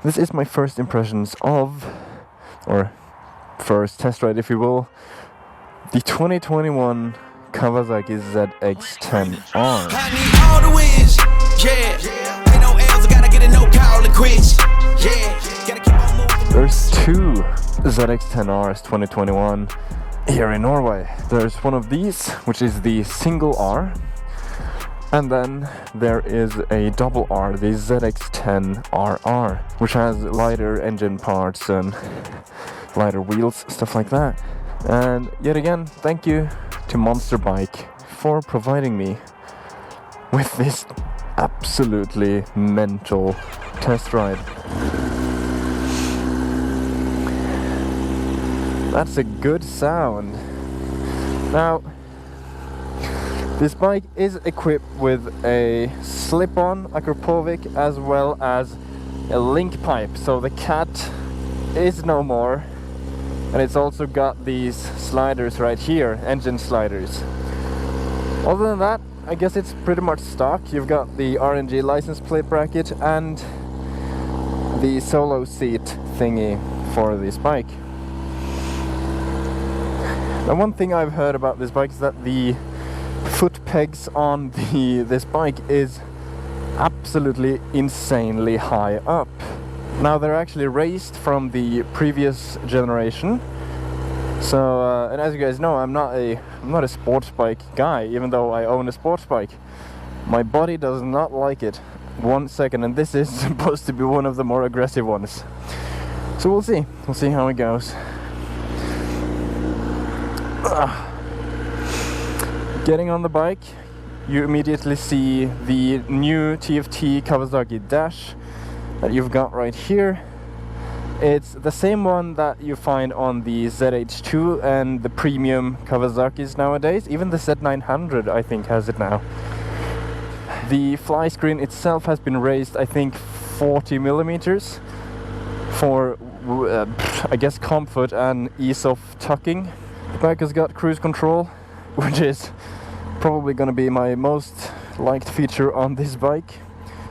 this is my first impressions of, or first test ride if you will, the 2021 Kawasaki ZX-10R. There's two ZX-10Rs 2021 here in Norway. There's one of these, which is the single R, and then there is a double R, the ZX-10RR, which has lighter engine parts and lighter wheels, stuff like that. And yet again, thank you to Monster Bike for providing me with this absolutely mental test ride. That's a good sound. Now, this bike is equipped with a slip-on Akrapovic as well as a link pipe, so the cat is no more. And it's also got these sliders right here, engine sliders. Other than that, I guess it's pretty much stock. You've got the RNG license plate bracket and the solo seat thingy for this bike. Now, one thing I've heard about this bike is that the foot pegs on this bike is absolutely insanely high up. Now, they're actually raised from the previous generation. So, and as you guys know, I'm not a sports bike guy, even though I own a sports bike. My body does not like it 1 second, and this is supposed to be one of the more aggressive ones. So we'll see how it goes. Getting on the bike, you immediately see the new TFT Kawasaki dash that you've got right here. It's the same one that you find on the ZH2 and the premium Kawasaki's nowadays. Even the Z900 I think has it now. The fly screen itself has been raised, I think, 40 millimeters for I guess comfort and ease of tucking. The bike has got cruise control, which is probably going to be my most liked feature on this bike,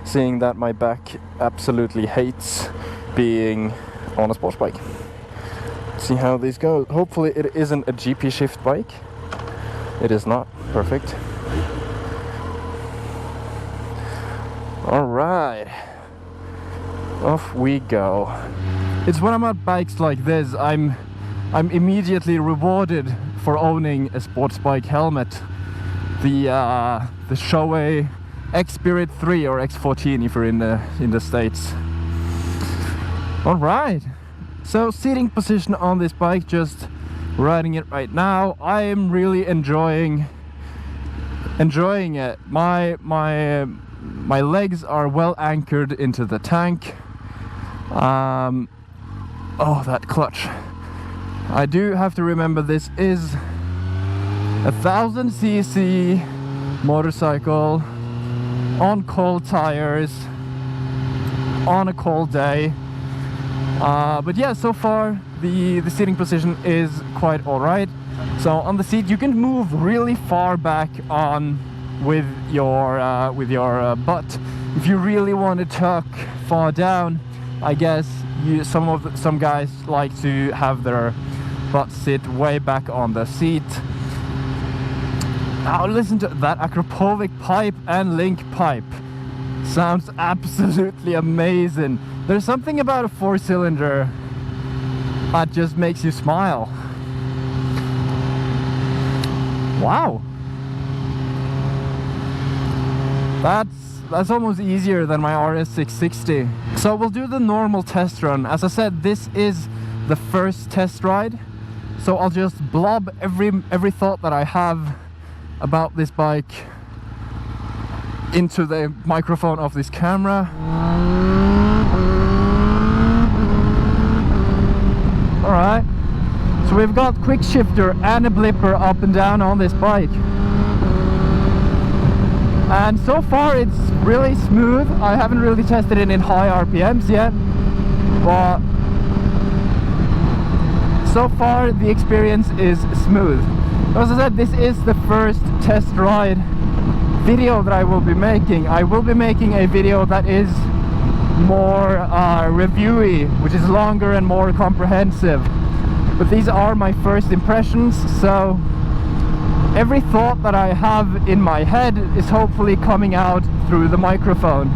seeing that my back absolutely hates being on a sports bike. See how this goes. Hopefully it isn't a GP shift bike. It is not. Perfect. Alright, off we go. It's when I'm at bikes like this, I'm immediately rewarded for owning a sports bike helmet. The Shoei X-Spirit 3 or X14 if you're in the States. Alright, so seating position on this bike, just riding it right now. I am really enjoying it. My legs are well anchored into the tank. Oh, that clutch. I do have to remember this is a 1000cc motorcycle on cold tires on a cold day. But yeah, so far the seating position is quite alright. So on the seat you can move really far back on with your butt. If you really want to tuck far down, I guess some guys like to have their butt sit way back on the seat. Now listen to that Akrapovic pipe and link pipe. Sounds absolutely amazing. There's something about a 4-cylinder that just makes you smile. Wow. That's almost easier than my RS660. So we'll do the normal test run. As I said, this is the first test ride, so I'll just blob every thought that I have about this bike into the microphone of this camera. Alright, so we've got quick shifter and a blipper up and down on this bike. And so far it's really smooth. I haven't really tested it in high RPMs yet, but so far the experience is smooth. As I said, this is the first test ride video that I will be making. I will be making a video that is more reviewy, which is longer and more comprehensive. But these are my first impressions, so every thought that I have in my head is hopefully coming out through the microphone.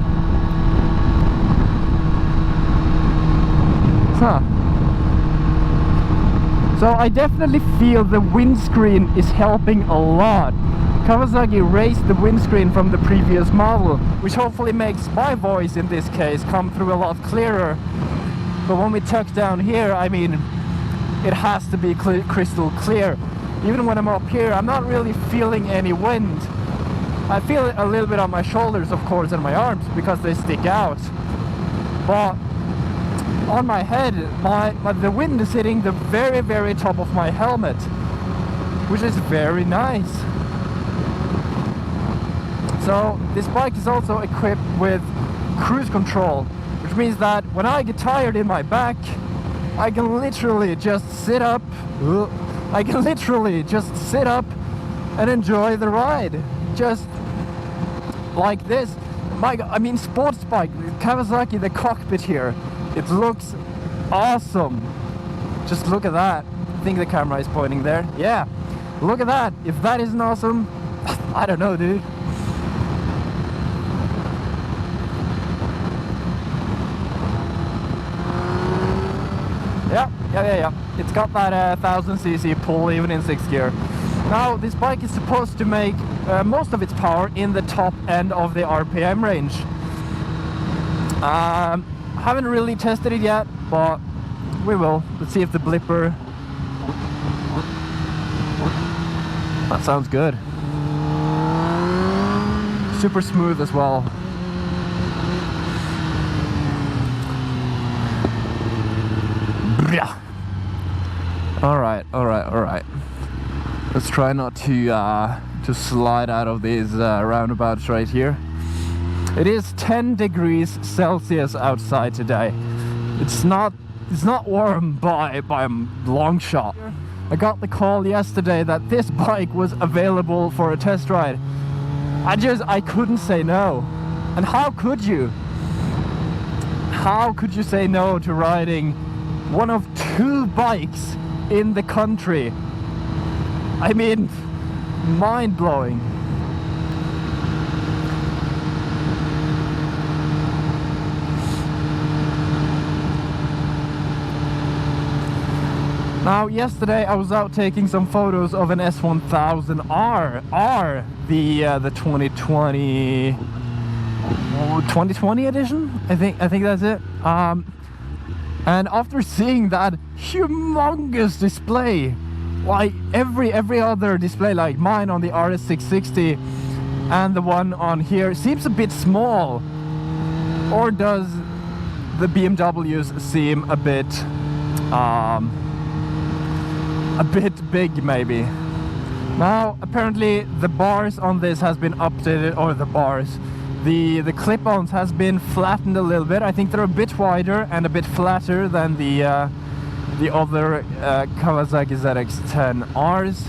So I definitely feel the windscreen is helping a lot. Kawasaki raised the windscreen from the previous model, which hopefully makes my voice in this case come through a lot clearer. But when we tuck down here, I mean, it has to be crystal clear. Even when I'm up here, I'm not really feeling any wind. I feel it a little bit on my shoulders, of course, and my arms, because they stick out. But on my head, the wind is hitting the very, very top of my helmet, which is very nice. So this bike is also equipped with cruise control, which means that when I get tired in my back, I can literally just sit up. I can literally just sit up and enjoy the ride, just like this. I mean, sports bike, Kawasaki, the cockpit here, it looks awesome. Just look at that. I think the camera is pointing there. Yeah, look at that. If that isn't awesome, I don't know, dude. Yeah. It's got that 1000cc pull even in 6th gear. Now, this bike is supposed to make most of its power in the top end of the RPM range. Haven't really tested it yet, but we will. Let's see if the blipper... That sounds good. Super smooth as well. Alright. Let's try not to slide out of these roundabouts right here. It is 10 degrees Celsius outside today. It's not warm by a long shot. I got the call yesterday that this bike was available for a test ride. I couldn't say no. And how could you? How could you say no to riding one of 2 bikes in the country? I mean, mind-blowing. Now, yesterday I was out taking some photos of an S1000R, the 2020 edition. I think that's it. And after seeing that humongous display, like every other display, like mine on the RS660 and the one on here, seems a bit small. Or does the BMWs seem a bit big, maybe? Now, apparently the bars on this has been updated, or the clip-ons has been flattened a little bit. I think they're a bit wider and a bit flatter than the other Kawasaki ZX-10Rs,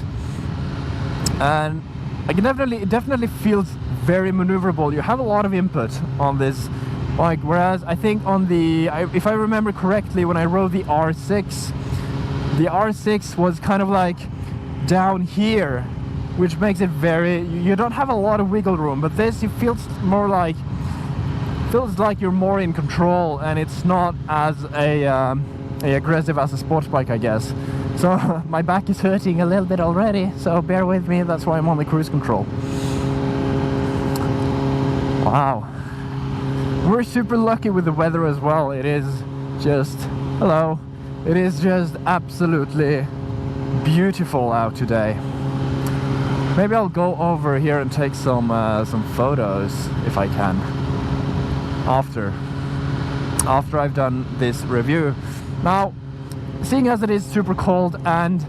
and it definitely feels very maneuverable. You have a lot of input on this bike, whereas I think on if I remember correctly, when I rode the R6 was kind of like down here, which makes it you don't have a lot of wiggle room. But this, it feels like you're more in control, and it's not as aggressive as a sports bike, I guess. So my back is hurting a little bit already, so bear with me. That's why I'm on the cruise control. Wow, we're super lucky with the weather as well. It is just it is just absolutely beautiful out today. Maybe I'll go over here and take some photos if I can after I've done this review. Now, seeing as it is super cold and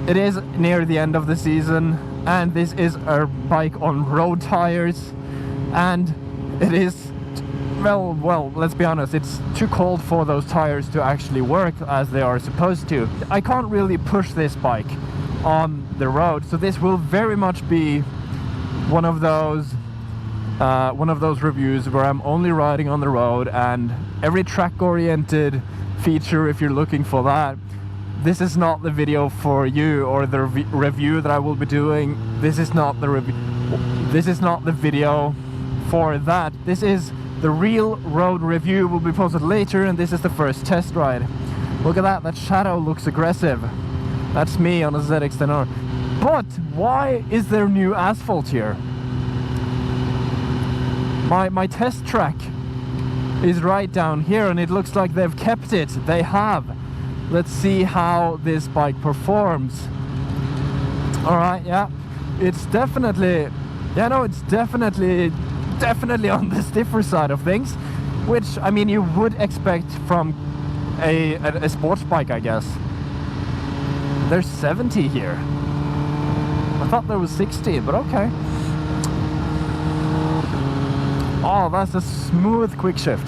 it is near the end of the season, and this is a bike on road tires, and it is, well, let's be honest, it's too cold for those tires to actually work as they are supposed to. I can't really push this bike on the road, so this will very much be one of those one of those reviews where I'm only riding on the road, and every track-oriented feature, if you're looking for that, this is not the video for you, or the review that I will be doing. This is not the review. This is not the video for that. This is the real road review. Will be posted later, and this is the first test ride. Look at that. That shadow looks aggressive. That's me on a ZX-10R. But why is there new asphalt here? My test track is right down here, and it looks like they've kept it. They have. Let's see how this bike performs. Alright, yeah. It's definitely... Yeah, no, it's definitely on the stiffer side of things. Which, I mean, you would expect from a sports bike, I guess. There's 70 here. I thought there was 60, but okay. Oh, that's a smooth quick shift.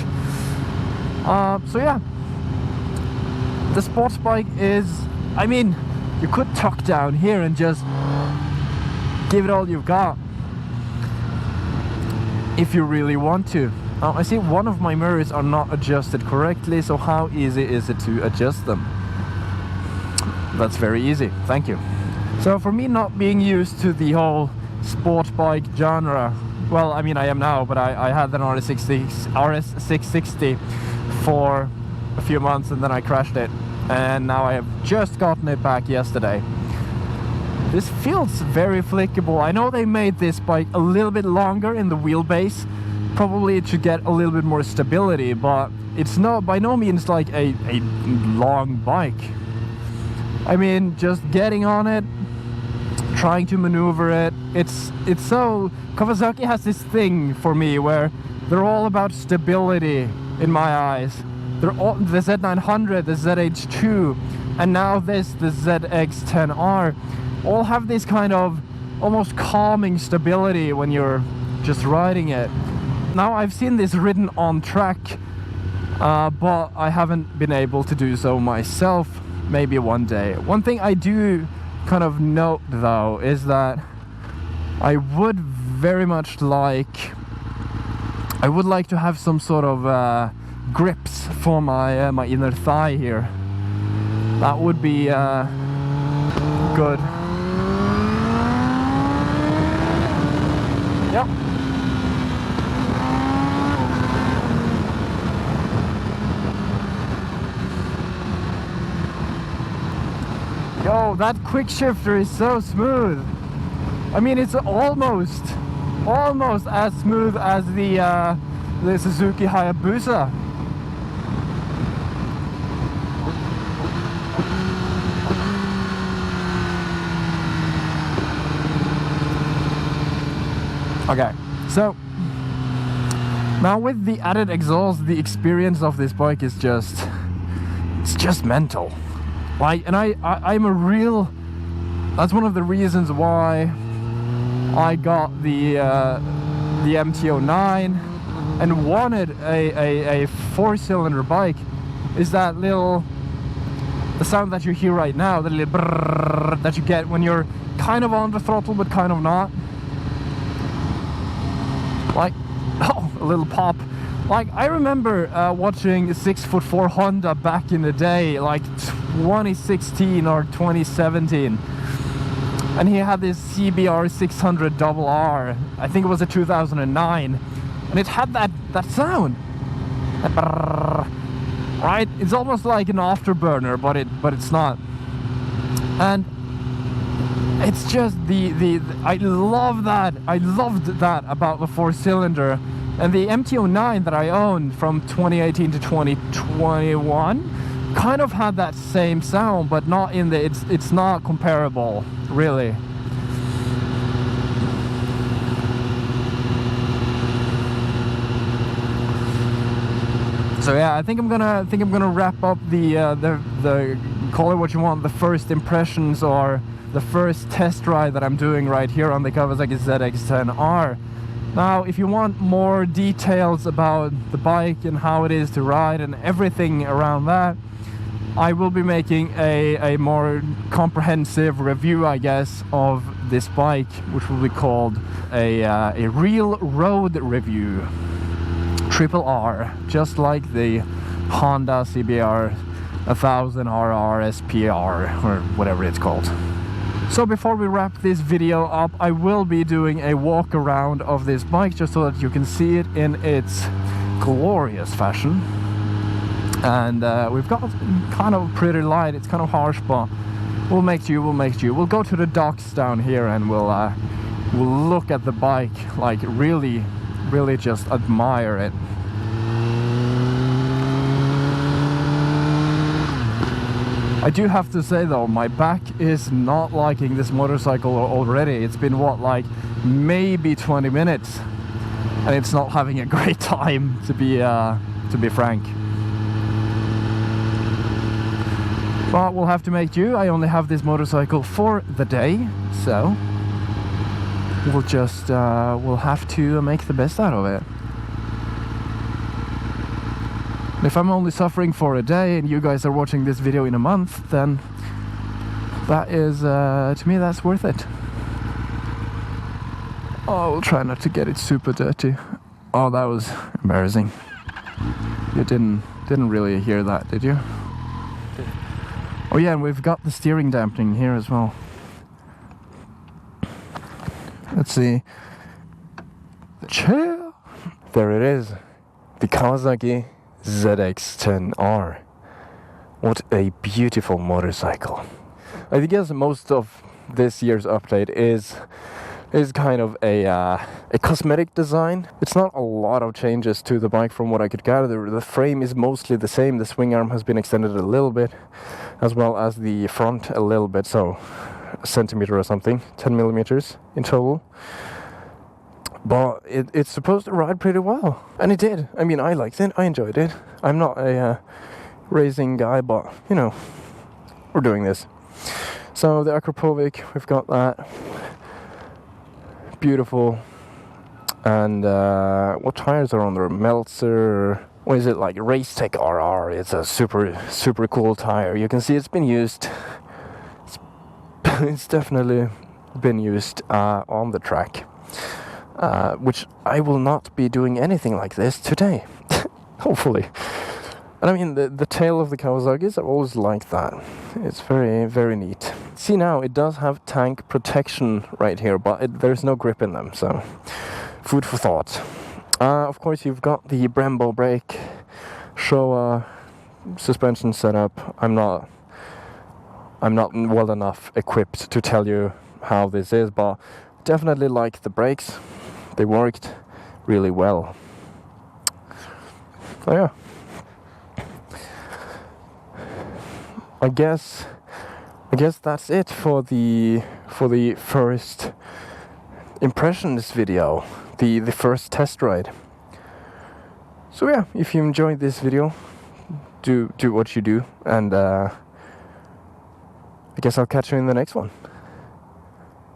So yeah, the sports bike is, I mean, you could tuck down here and just give it all you've got if you really want to. Now, I see one of my mirrors are not adjusted correctly, so how easy is it to adjust them? That's very easy, thank you. So for me, not being used to the whole sport bike genre, well, I mean, I am now, but I had an RS660 for a few months, and then I crashed it, and now I have just gotten it back yesterday. This feels very flickable. I know they made this bike a little bit longer in the wheelbase, probably to get a little bit more stability, but it's not by no means like a long bike. I mean, just getting on it, trying to maneuver it, it's so... Kawasaki has this thing for me where they're all about stability in my eyes. They're all, the Z900, the ZH2, and now this, the ZX-10R, all have this kind of almost calming stability when you're just riding it. Now, I've seen this ridden on track, but I haven't been able to do so myself. Maybe one day. One thing I do kind of note, though, is that I would very much like... I would like to have some sort of grips for my my inner thigh here. That would be good. Yep. Yo, that quick shifter is so smooth. I mean, it's almost as smooth as the Suzuki Hayabusa. Okay, so now with the added exhaust, the experience of this bike is just, it's just mental. Like, and I'm a real, that's one of the reasons why I got the MT-09 and wanted a 4-cylinder bike, is that little, the sound that you hear right now, the little brrrr that you get when you're kind of on the throttle but kind of not. Like, oh, a little pop. Like, I remember watching a 6'4" Honda back in the day, like 2016 or 2017. And he had this CBR 600RR. I think it was a 2009. And it had that sound. That brrr, right? It's almost like an afterburner, but it's not. And it's just I love that. I loved that about the 4-cylinder. And the MT-09 that I owned from 2018 to 2021 kind of had that same sound, but not in the, it's not comparable, really. So yeah, I think I'm gonna wrap up the call it what you want, the first impressions or the first test ride that I'm doing right here on the Kawasaki ZX-10R. Now, if you want more details about the bike and how it is to ride and everything around that, I will be making a more comprehensive review, I guess, of this bike, which will be called a real road review. Triple R, just like the Honda CBR 1000RR SPR, or whatever it's called. So before we wrap this video up, I will be doing a walk around of this bike just so that you can see it in its glorious fashion. And we've got kind of pretty light, it's kind of harsh, but we'll make do, We'll go to the docks down here and we'll look at the bike, like really just admire it. I do have to say though, my back is not liking this motorcycle already. It's been what, like maybe 20 minutes, and it's not having a great time, to be frank. But we'll have to make do. I only have this motorcycle for the day, so we'll just we'll have to make the best out of it. If I'm only suffering for a day and you guys are watching this video in a month, then that is, to me, that's worth it. Oh, we'll try not to get it super dirty. Oh, that was embarrassing. You didn't really hear that, did you? Oh yeah, and we've got the steering dampening here as well. Let's see. The chair. There it is. The Kawasaki ZX-10R. What a beautiful motorcycle. I guess most of this year's update is kind of a cosmetic design. It's not a lot of changes to the bike from what I could gather. The frame is mostly the same. The swing arm has been extended a little bit, as well as the front a little bit, so a centimeter or something, 10 millimeters in total. But it's supposed to ride pretty well, and it did. I mean, I liked it, I enjoyed it. I'm not a racing guy, but you know, we're doing this. So the Akrapovic, we've got that. Beautiful. And what tires are on there? Meltzer, what is it, like Racetech RR? It's a super cool tire. You can see it's been used. It's definitely been used on the track. Which I will not be doing anything like this today, hopefully. And I mean, the tail of the Kawasaki's, I've always liked that. It's very neat. See, now it does have tank protection right here, but there's no grip in them, so food for thought. Of course, you've got the Brembo brake, Showa suspension setup. I'm not well enough equipped to tell you how this is, but definitely like the brakes. They worked really well. So yeah, I guess that's it for the first impressions video, the first test ride. So yeah, if you enjoyed this video, do what you do, and I guess I'll catch you in the next one.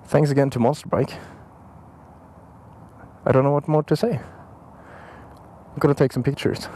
Thanks again to Monster Bike. I don't know what more to say. I'm gonna take some pictures.